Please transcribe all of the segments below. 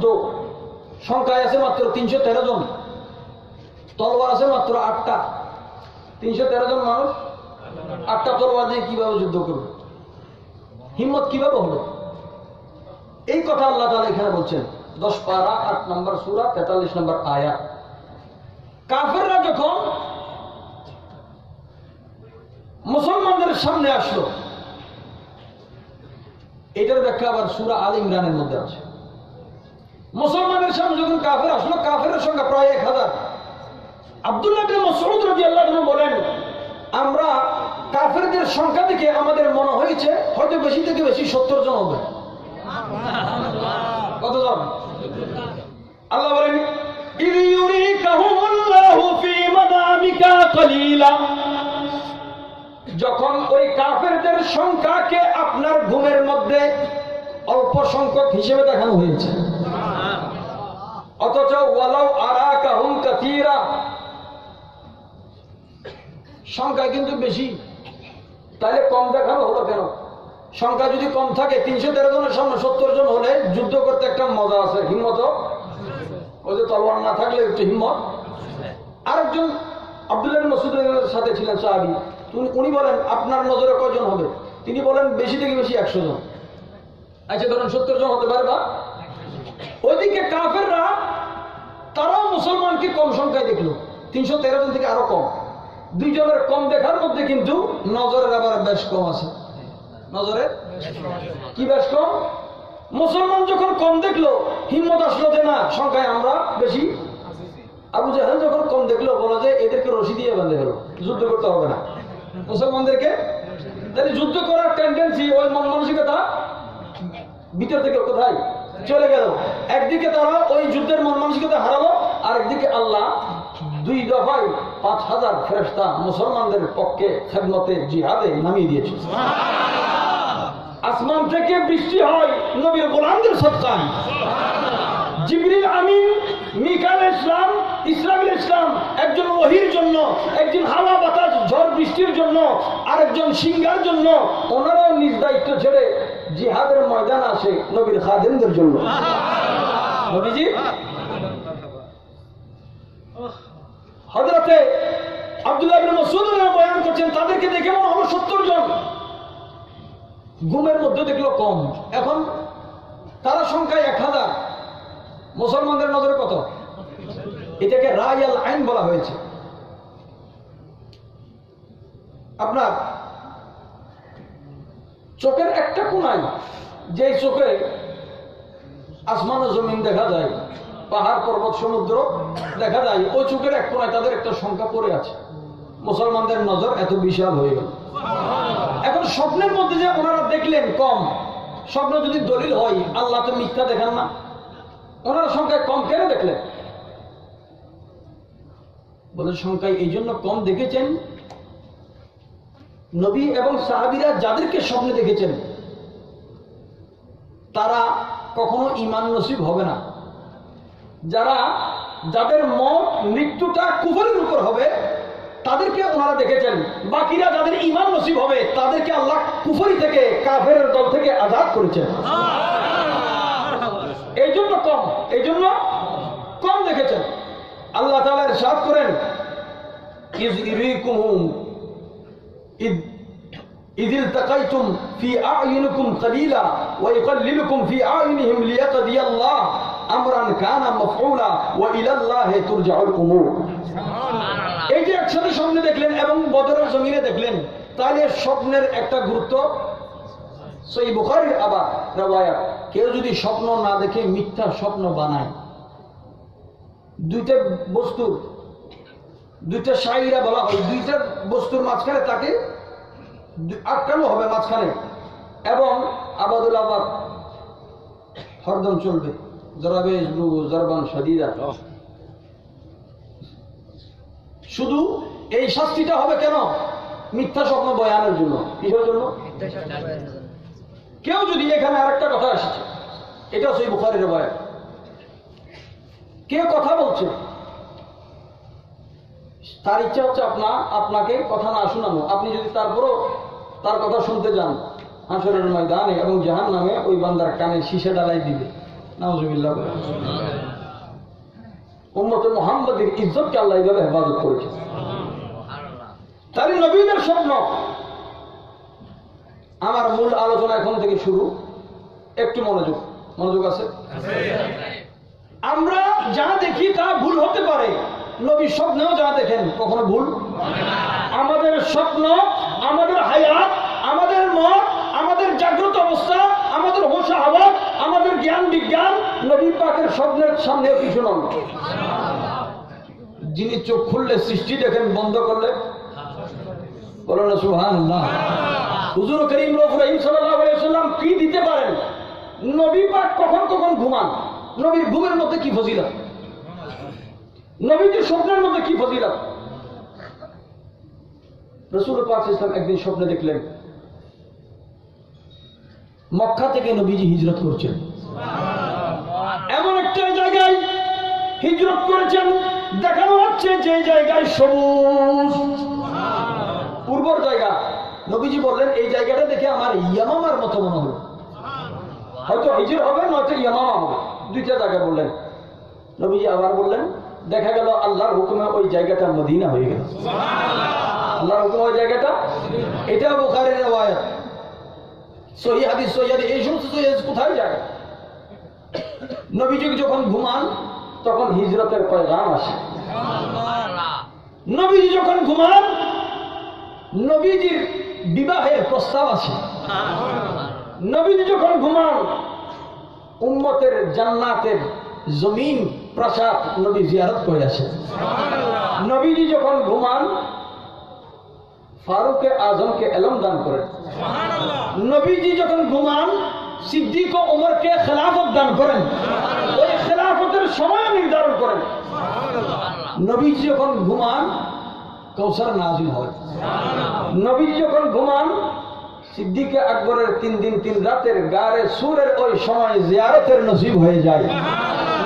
যুদ্ধ, সংখ্যায় আছে মাত্র 313 জন, তলোয়ার আছে মাত্র 8টা। 313 জন মানুষ 8টা তলোয়ার দিয়ে কিভাবে যুদ্ধ করবে? হিম্মত কিভাবে হলো? এই কথা আল্লাহ তাআলা এখানে বলছেন 10 পারা 8 নম্বর সূরা 43 নম্বর আয়াত। কাফেররা যখন মুসলমানদের সামনে আসলো, এটার ব্যাখ্যা আবার সূরা আল ইমরানের মধ্যে আছে। মুসলমানের সামনে যখন কাফের আসলো, কাফেরের সংখ্যা প্রায় 1000। আব্দুল্লাহ বিন মাসউদ রাদিয়াল্লাহু আনহু বলেন, আমরা কাফেরদের সংখ্যা দেখে আমাদের মনে হয়েছে হয়তো বেশি থেকে বেশি 70 জন হবে। কতজন? আল্লাহ বলেন, ইয ইউরিকাহুমুল্লাহু ফী মানামিকা কলিলা, যখন ওই কাফেরদের সংখ্যাকে আপনার ঘুমের মধ্যে অল্প সংখ্যক হিসেবে দেখানো হয়েছে, অথচ ওয়ালাউ আরাকাহুম কাসীরা, সংখ্যা কিন্তু বেশি, তাহলে কম দেখানো হলো কেন? সংখ্যা যদি কম থাকে, 313 জনের সামনে 70 জন হলে যুদ্ধ করতে একটা মজা আছে, হিম্মত। ওই যে তলোয়ার না থাকলে একটু হিম্মত। আরেকজন আব্দুল্লাহ বিন মাসউদের সাথে ছিলেন সাহাবী, উনি বলেন, আপনার নজরে কয়জন হবে? তিনি বলেন, বেশি থেকে বেশি 100 জন। আচ্ছা ধরুন 70 জন হতে পারে। বা ওইদিকে কাফেররা তারাও মুসলমানকে কম সংখ্যায় দেখলো, 313 জন থেকে আরো কম। 2 জনের কম দেখার মধ্যে কিন্তু নজরের আবার বেশ কম আছে। নজরে কি বেশ কম? মুসলমান যখন কম দেখলো, হিম্মত আসলো যে না, সংখ্যায় আমরা বেশি। আবু জাহেল যখন কম দেখলো, বলা যায় এদেরকে রশি দিয়ে বাঁধে গেল, যুদ্ধ করতে হবে না মুসলমানদেরকে। তাহলে যুদ্ধ করার টেন্ডেন্সি, ওই মন মানসিকতা ভিতর থেকে কোথায় চলে গেল? একদিকে তারা ওই যুদ্ধের মন মানসিকতা হারালো, আর একদিকে আল্লাহ 2 দফায় 5000 ফেরেশতা মুসলমানদের পক্ষে খেদমতে জিহাদে নামিয়ে দিয়েছে। আসমান থেকে বৃষ্টি হয় নবীর গোলামদের সদকায়। জিবরিল আমিন, মিকাইল ইসলাম, ইসরাফিল ইসলাম, একজন ওহীর জন্য, একজন হাওয়া বাতাস ঝড় বৃষ্টির জন্য, আরেকজন সিংহার জন্য। ওনারাও নিজ দায়িত্ব ছেড়ে জিহাদের ময়দান আসে নবীর খাদেমদের জন্য। নবীজি হযরতে আব্দুল্লাহ ইবনে মাসউদ বয়ান করছেন, তাদেরকে দেখে মনে হলো 70 জন, ঘুমের মধ্যে দেখলো কম। এখন তারা সংখ্যায় 1000, মুসলমানদের নজরে কত? এটাকে রায়াল আইন বলা হয়েছে। আপনার চোখের একটা কোণায়, যে চোখে আসমান ও জমিন দেখা যায়, পাহাড় পর্বত সমুদ্র দেখা যায়, ওই চোখের এক কোণায় তাদের একটা সংখ্যা পড়ে আছে। মুসলমানদের নজর এত বিশাল হয়ে গেল। এখন স্বপ্নের মধ্যে যে ওনারা দেখলেন কম, স্বপ্ন যদি দলিল হয়, আল্লাহ তো মিথ্যা দেখান না, ওনারা সংখ্যায় কম কেন দেখলেন? বলে সংখ্যায় এই জন্য কম দেখেছেন, নবী এবং সাহাবীরা যাদেরকে স্বপ্নে দেখেছেন তারা কখনো ঈমান নসিব হবে না। যাদের মত মৃত্যুটা কুফরের উপর হবে তাদেরকে ওনারা দেখেছেন, বাকিরা যাদের ঈমান নসিব হবে তাদেরকে আল্লাহ কুফরি থেকে, কাফেরের দল থেকে আজাদ করেছেন। এই জন্য কম দেখেছেন। আল্লাহ তাআলা ইরশাদ করেন, ইয ইরিকুহুম إذ التقيتم في أعينكم قليلا ويقللكم في أعينهم ليقضي الله أمرا كان مفعولا وإلى الله ترجع الأمور। এই যে একসাথে স্বপ্নে দেখলেন এবং বদরের জমিনে দেখলেন, তাহলে স্বপ্নের একটা গুরুত্ব। সহিহ বুখারীর আবার riwayat, কেউ যদি স্বপ্ন না দেখে মিথ্যা স্বপ্ন বানায়, দুইটা বস্তুর, দুইটা শায়রা বলা হয়, দুইটা বস্তুর মাঝখানে তাকে আটকানো হবে মাঝখানে, এবং আবাদুল আবাদ হরদম চলবে, জরাবে জরবান শাদীদা। শুধু এই শাস্তিটা হবে কেন? মিথ্যা স্বপ্ন বয়ানের জন্য। কিসের জন্য? কেউ যদি, এখানে আরেকটা কথা আসছে, এটা সহিহ বুখারীর riwayat, কেউ কথা বলছে, তার ইচ্ছা হচ্ছে আপনাকে কথা না শোনানো, আপনি যদি তারপরও তার কথা শুনতে যান, হাসরের ময়দানে এবং জাহান্নামে ওই বান্দার কানে শীশা ডালাই দিবে, নাউজুবিল্লাহ। উম্মতে মুহাম্মাদের ইজ্জতকে আল্লাহ এইভাবে হেফাজত করেছে। তাহলে নবীদের স্বপ্ন। আমার মূল আলোচনা এখন থেকে শুরু, একটু মনোযোগ আছে। আমরা যা দেখি তা ভুল হতে পারে, নবীর স্বপ্নেও যা দেখেন কখনো ভুল। আমাদের স্বপ্ন, আমাদের হায়াত, আমাদের মত, আমাদের জাগ্রত অবস্থা, আমাদের হোশাহাওয়াত, আমাদের জ্ঞান বিজ্ঞান নবী পাকের স্বপ্নের সামনেও কিছু নয়। যিনি চোখ খুললে সৃষ্টি দেখেন, বন্ধ করলে বলো না সুবহানাল্লাহ। হুজুর করিম রহিম সাল্লাল্লাহু আলাইহি ওয়াসাল্লাম কি দিতে পারেন? নবী পাক কখন কখন ঘুমান, নবীর ঘুমের মধ্যে কি ফজিলত, নবীজির স্বপ্নের মধ্যে কি ফজিলত। রাসূল পাক সাল্লাল্লাহু আলাইহি ওয়াসাল্লাম একদিন স্বপ্নে দেখলেন মক্কা থেকে নবীজি হিজরত করছেন। এমন একটা জায়গায় হিজরত করেছেন দেখানো হচ্ছে যে জায়গায় সবুজ, পূর্বর জায়গা। নবীজি বললেন এই জায়গাটা দেখে আমার ইয়ামামার মতো মনে হলো, হয়তো হিজর হবে নয়তো ইয়ামামা হবে, দুইটা জায়গা বললেন। নবীজি আবার বললেন, দেখা গেল আল্লাহর হুকুমে ওই জায়গাটা মদিনা হয়ে গেল। আল্লাহর হুকুমে ওই জায়গাটা, এটা বুখারীর riwayat, সহিহ হাদিস, সহিহ হাদিস, এই সমস্ত সহিহ হাদিস কোথায় যায়? নবীজি যখন ঘুমান তখন হিজরতের পয়গাম আসে। নবীজি যখন ঘুমান নবীজির বিবাহের প্রস্তাব আসে। নবীজি যখন ঘুমান উম্মতের জান্নাতের জমিন প্রাসাদ নবী জিয়ারত করে আসে। নবীজি যখন ঘুমান ফারুকে আজমকে এলম দান করেন। নবীজি যখন ঘুমান সিদ্দিক ও ওমরকে খেলাফত দান করেন, ওই খেলাফতের সময় নির্ধারণ করেন। নবীজি যখন ঘুমান কৌসার নাজিল হয়। নবীজি যখন ঘুমান সিদ্দিক আকবরের 3 দিন 3 রাতের গারে সুরের ওই সময় জিয়ারতের নসিব হয়ে যায়।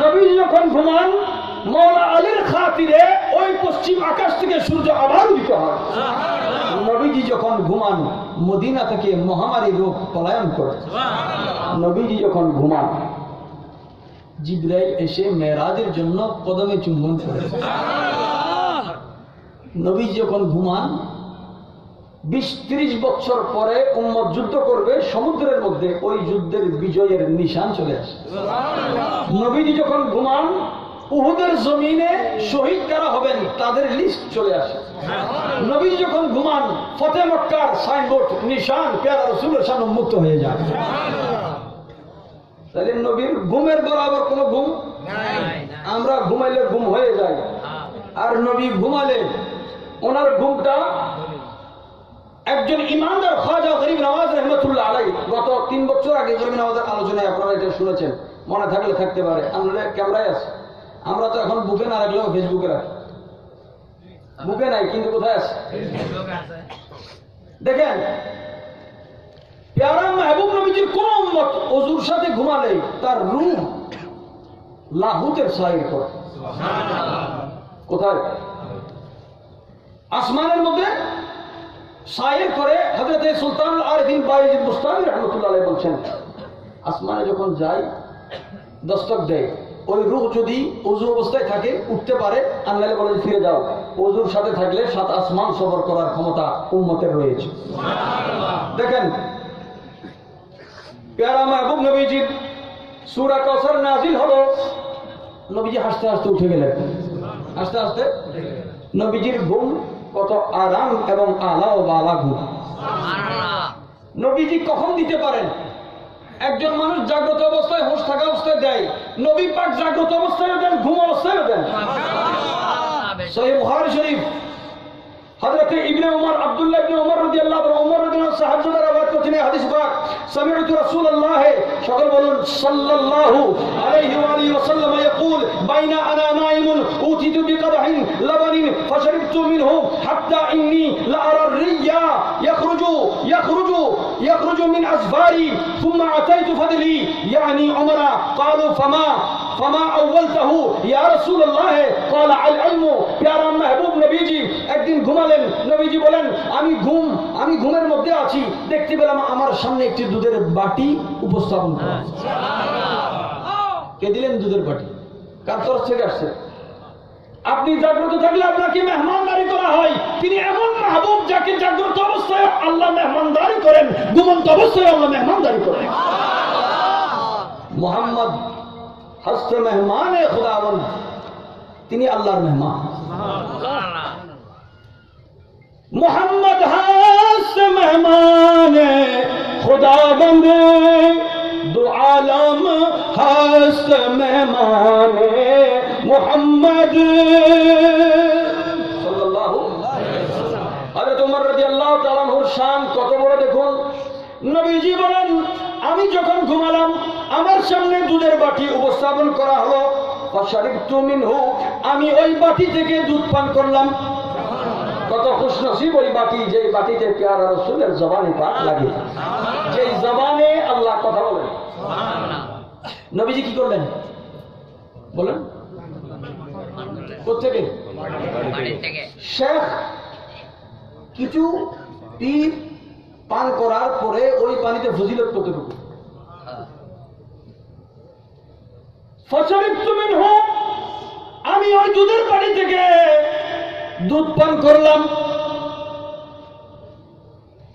নবীজি যখন ঘুমান মওলা আলীর খাতিরে ওই পশ্চিম আকাশ থেকে সূর্য আবার উদিত হয়। নবীজি যখন ঘুমান মদিনা থেকে মহামারী রোগ পলায়ন করে। নবীজি যখন ঘুমান জিবরাইল এসে মেরাজের জন্য কদমে চুম্বন করে। নবীজি যখন ঘুমান 20-30 বছর পরে উম্মত যুদ্ধ করবে সমুদ্রের মধ্যে, ওই যুদ্ধের বিজয়ের নিশান চলে আসে। নবীজি যখন ঘুমান উহুদের জমিনে শহীদ কারা হবেন তাদের লিস্ট চলে আসে। নবীজি যখন ঘুমান ফতে মক্কার সাইনবোর্ড নিশান প্যারা রাসূলের সামনে উন্মুক্ত হয়ে যায়। তাহলে নবীর ঘুমের বরাবর কোনো ঘুম নাই। আমরা ঘুমাইলে ঘুম হয়ে যায়, আর নবী ঘুমালে ওনার ঘুমটা। একজন ইমানদার খাজা গরিব নওয়াজ রহমতুল্লাহ আলাইহি গত 3 বছর আগে গরিব নওয়াজের আলোচনায় আপনারা এটা শুনেছেন, মনে থাকলে থাকতে পারে। আমরা ক্যামেরায় আছে, আমরা তো এখন বুকে না রাখলেও ফেসবুকে রাখি। বুকে নাই কিন্তু কোথায় আছে? দেখেন প্যারা মাহবুব নবীজির কোন উম্মত ওযুর সাথে ঘুমালে তার রূহ লাহুতের সাইর করে। কোথায়? আসমানের মধ্যে সাইর করে। হযরত সুলতানুল আরিফিন বায়জিদ বুস্তামি রাহমাতুল্লাহ আলাইহি বলছেন, আসমানে যখন যায় দস্তক দেয়, ওই রূহ যদি ওযু অবস্থায় থাকে উঠতে পারে, আল্লাহ বলে ফিরে যাও। ওযুর সাথে থাকলে 7 আসমান সবর করার ক্ষমতা উম্মতের রয়েছে। সুবহানাল্লাহ। দেখেন প্যারা মাহবুব নবীজির সূরা কাউসার নাজিল হলো, নবীজি হাসতে হাসতে উঠে গেলেন। হাসতে হাসতে নবীজির ঘুম কত আরাম এবং আলা ও বালা ঘুম। নবীজি কখন দিতে পারেন? একজন মানুষ জাগ্রত অবস্থায় হোশ থাকা অবস্থায় দেয়, নবী পাক জাগ্রত অবস্থায় দেন, ঘুম অবস্থায় দেন। সহিহ বুখারী শরীফ হযরত ইবনে ওমর আব্দুল্লাহ ইবনে ওমর রাদিয়াল্লাহু আনহু, ওমর রাদিয়াল্লাহু আনহু সাহাবারা রাওয়ায়াত করছেন হাদিস পাক, সামি'তু রাসূলুল্লাহ সকল বলুন সাল্লাল্লাহু আলাইহি ওয়া আলিহি ওয়াসাল্লাম ইয়াকুল বাইনা আনা নাইমুন উতিতু বিকদহিন লাবানিন ফাশরিবতু মিনহু হাত্তা ইন্নী লা আরা আর-রিয়া يخرج من أزفاري ثم أتيت فضلي يعني عمر قالوا فما أولته يا رسول الله قال العلم প্যারা মাহবুব নবীজি একদিন ঘুমালেন। নবীজি বলেন আমি ঘুমের মধ্যে আছি, দেখতে পেলাম আমার সামনে একটি দুধের বাটি উপস্থাপন করা। কে দিলেন? দুধের বাটি। কার তরফ থেকে আসছে? আপনি জাগ্রত থাকলে আপনাকে মেহমানদারি করা হয়। তিনি এমন মাহবুব যাকে জাগ্রত অবস্থায় আল্লাহ মেহমানদারি করেন, ঘুমন্ত অবস্থায় আল্লাহ মেহমানদারি করেন। মোহাম্মদ হস্তে মেহমানে খুদাবন্দ, তিনি আল্লাহর মেহমান। মোহাম্মদ হস্তে মেহমানে খুদাবন্দ, দু আলম হস্ত মেহমানে মোহাম্মদ সাল্লাল্লাহু আলাইহি ওয়াসাল্লাম। হযরত ওমর রাদিয়াল্লাহু তাআলা আনহুর শান কত বড় দেখুন। নবীজি বলেন, আমি যখন ঘুমালাম আমার সামনে দুধের বাটি উপস্থাপন করা হলো, ফাশারিবতু মিনহু, আমি ওই বাটি থেকে দুধ পান করলাম। কত খুশনসিব ওই বাটি, যে বাটিতে প্যারা রাসূলের জবানে পাক লাগে, যেই জবানে আল্লাহ কথা বলেন। নবীজি কি করলেন বলেন? কোথেকে? শেখ কিছু পীর পান করার পরে ওই পানিতে ফজিলত কতটুকু? ফাশারিবতু মিনহু, আমি ওই দুধের বাটি থেকে দুধ পান করলাম।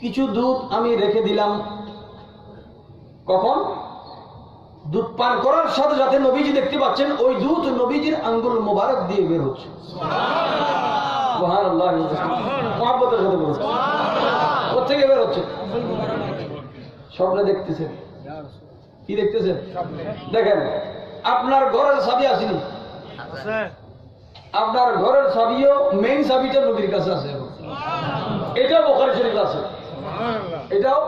কিছু দুধ আমি রেখে দিলাম। কখন? দুধ পান করার সাথে সাথে নবীজি দেখতে পাচ্ছেন ওই দুধ নবীজির আঙ্গুল মোবারক দিয়ে বের হচ্ছে। সুবহানাল্লাহ, মহব্বতের সাথে বের হচ্ছে। কোথেকে বের হচ্ছে? স্বপ্নে দেখতেছেন। কি দেখতেছেন? দেখেন, আপনার ঘরের চাবি আসেনি, আপনার ঘরের চাবিও মেইন চাবিটা নবীর কাছে আছে। এটাও বুখারী শরীফ আছে। এটাও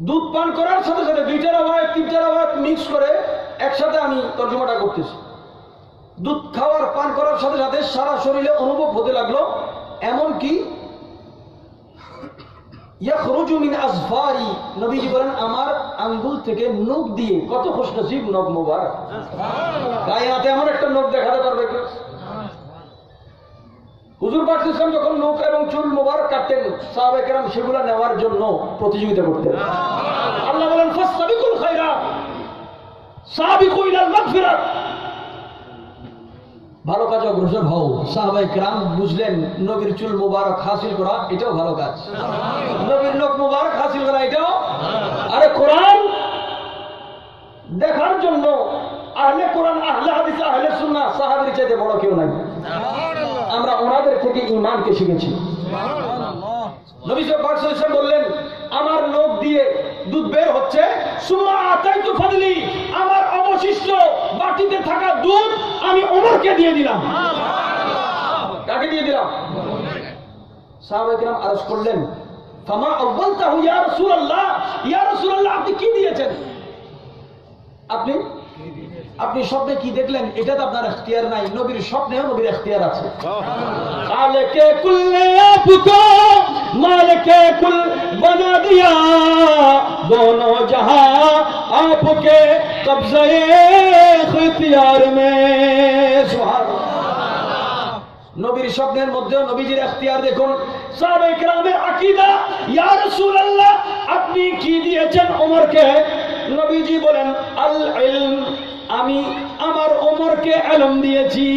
দুধ পান করার সাথে সাথে দুইটার আওয়াজ তিনটার আওয়াজ মিক্স করে একসাথে আমি তর্জমাটা করতেছি। দুধ খাওয়ার পান করার সাথে সাথে সারা শরীরে অনুভব হতে লাগলো, এমনকি ইয়াখরুজু মিন আযফারি, নবীজি বলেন আমার আঙ্গুল থেকে নখ দিয়ে, কত খুশনসিব নখ মোবারক। কায়নাতে এমন একটা নখ দেখাতে পারবে কেউ? হুজুর পাক ইসলাম যখন নখ এবং চুল মোবারক কাটতেন, সাহাবায়ে কেরাম সেগুলো নেওয়ার জন্য প্রতিযোগিতা করতেন। আল্লাহ বলেন ফাসতাবিকুল খায়রাত সাবিকু ইলাল মাগফিরাত, ভালো কাজ অগ্রসর হও। সাহাবায়ে কেরাম বুঝলেন নবীর চুল মোবারক হাসিল করা এটাও ভালো কাজ, নবীর নখ মোবারক হাসিল করা এটাও। আরে কোরআন দেখার জন্য আহলে কোরআন, আহলে হাদিস, আহলে সুন্নাহ সাহাবীর চাইতে বড় কেউ নাই। আমরা ওনাদের থেকে ঈমানকে শিখেছি। নবী সাল্লাল্লাহু আলাইহি ওয়াসাল্লাম বললেন আমার নখ দিয়ে দুধ বের হচ্ছে, সুম্মা আতাইতু ফাদলি, আমার অবশিষ্ট বাটিতে থাকা দুধ আমি ওমরকে দিয়ে দিলাম। কাকে দিয়ে দিলাম? সাহাবায়ে কেরাম আরজ করলেন ফামা আউয়ালতাহু ইয়া রাসূলুল্লাহ, ইয়া রাসূলুল্লাহ আপনি কি দিয়েছেন? আপনি স্বপ্নে কি দেখলেন এটা তো আপনার ইখতিয়ার নাই, নবীর স্বপ্নেও নবীর ইখতিয়ার আছে। খালেকে কুল নে আপকো মালিকে কুল বনা দিয়া, দোনো জাহাঁ আপকে কবজায়ে ইখতিয়ার মে। সুবহানাল্লাহ, নবীর স্বপ্নের মধ্যেও নবীজির ইখতিয়ার দেখুন। সাহাবায়ে কেরামের আকীদা, ইয়া রাসূলুল্লাহ আপনি কি দিয়েছেন ওমরকে? নবীজি বলেন আল ইলম, আমি আমার ওমরকে ইলম দিয়েছি।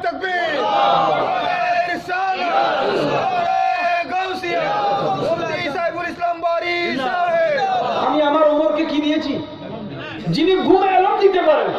তাকবীর, আমি আমার ওমরকে কি দিয়েছি? যিনি ঘুমে ইলম দিতে পারেন।